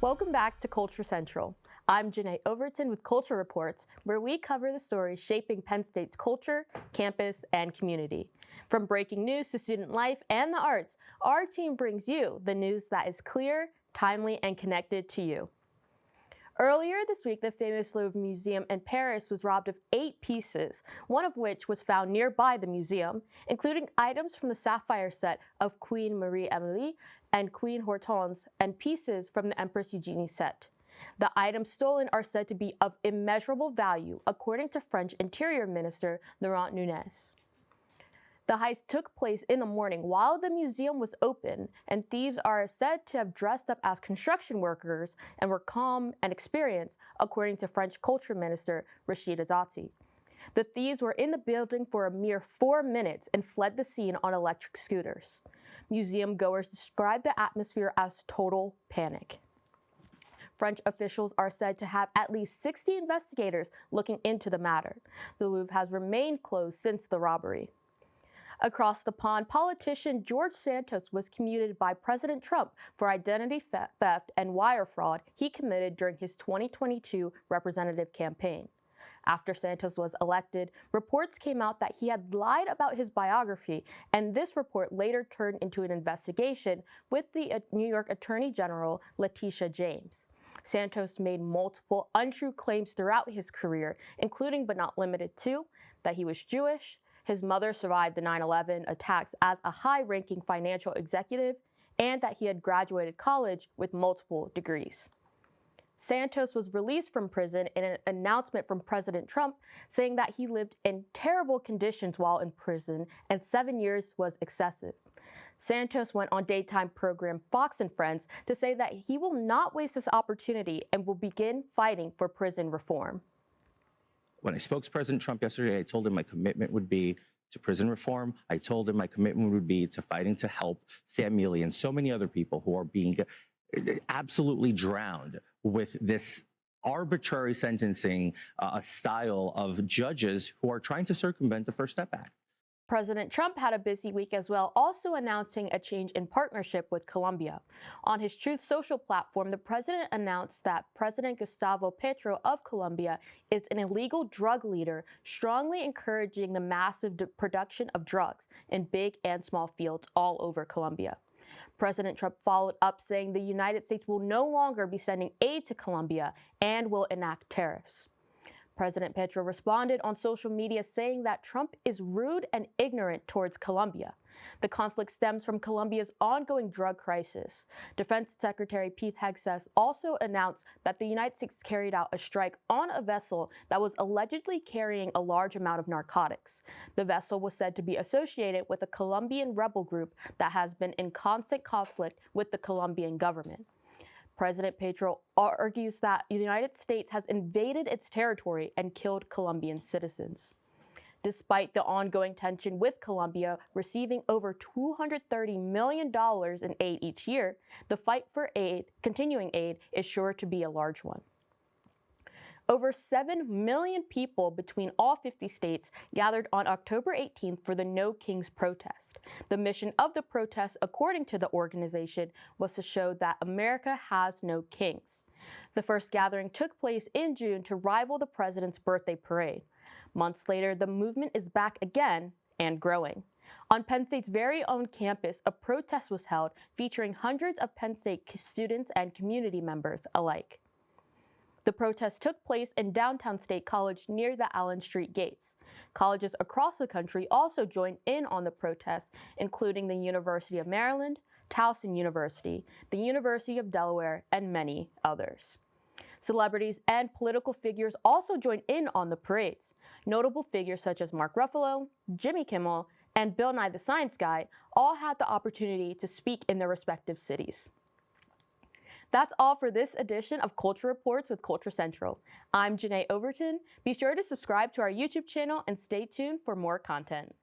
Welcome back to Culture Central. I'm Jennae Overton with Culture Reports, where we cover the stories shaping Penn State's culture, campus, and community. From breaking news to student life and the arts, our team brings you the news that is clear, timely, and connected to you. Earlier this week, the famous Louvre Museum in Paris was robbed of 8 pieces, one of which was found nearby the museum, including items from the sapphire set of Queen Marie-Amélie and Queen Hortense, and pieces from the Empress Eugenie set. The items stolen are said to be of immeasurable value, according to French Interior Minister Laurent Nunez. The heist took place in the morning while the museum was open, and thieves are said to have dressed up as construction workers and were calm and experienced, according to French Culture Minister Rachida Dati. The thieves were in the building for a mere 4 minutes and fled the scene on electric scooters. Museum goers described the atmosphere as total panic. French officials are said to have at least 60 investigators looking into the matter. The Louvre has remained closed since the robbery. Across the pond, politician George Santos was commuted by President Trump for identity theft and wire fraud he committed during his 2022 representative campaign. After Santos was elected, reports came out that he had lied about his biography, and this report later turned into an investigation with the New York Attorney General Letitia James. Santos made multiple untrue claims throughout his career, including but not limited to that he was Jewish, his mother survived the 9/11 attacks as a high-ranking financial executive, and that he had graduated college with multiple degrees. Santos was released from prison in an announcement from President Trump saying that he lived in terrible conditions while in prison and 7 years was excessive. Santos went on daytime program Fox and Friends to say that he will not waste this opportunity and will begin fighting for prison reform. When I spoke to President Trump yesterday, I told him my commitment would be to prison reform. I told him my commitment would be to fighting to help Sam Mealy and so many other people who are being absolutely drowned with this arbitrary sentencing style of judges who are trying to circumvent the First Step Act. President Trump had a busy week as well, also announcing a change in partnership with Colombia. On his Truth Social platform, the president announced that President Gustavo Petro of Colombia is an illegal drug leader, strongly encouraging the massive production of drugs in big and small fields all over Colombia. President Trump followed up saying the United States will no longer be sending aid to Colombia and will enact tariffs. President Petro responded on social media saying that Trump is rude and ignorant towards Colombia. The conflict stems from Colombia's ongoing drug crisis. Defense Secretary Pete Hegseth also announced that the United States carried out a strike on a vessel that was allegedly carrying a large amount of narcotics. The vessel was said to be associated with a Colombian rebel group that has been in constant conflict with the Colombian government. President Petro argues that the United States has invaded its territory and killed Colombian citizens. Despite the ongoing tension with Colombia receiving over $230 million in aid each year, the fight for continuing aid, is sure to be a large one. Over 7 million people between all 50 states gathered on October 18th for the No Kings protest. The mission of the protest, according to the organization, was to show that America has no kings. The first gathering took place in June to rival the president's birthday parade. Months later, the movement is back again and growing. On Penn State's very own campus, a protest was held featuring hundreds of Penn State students and community members alike. The protest took place in downtown State College near the Allen Street gates. Colleges across the country also joined in on the protest, including the University of Maryland, Towson University, the University of Delaware, and many others. Celebrities and political figures also joined in on the parades. Notable figures such as Mark Ruffalo, Jimmy Kimmel, and Bill Nye the Science Guy all had the opportunity to speak in their respective cities. That's all for this edition of Culture Reports with Culture Central. I'm Jennae Overton. Be sure to subscribe to our YouTube channel and stay tuned for more content.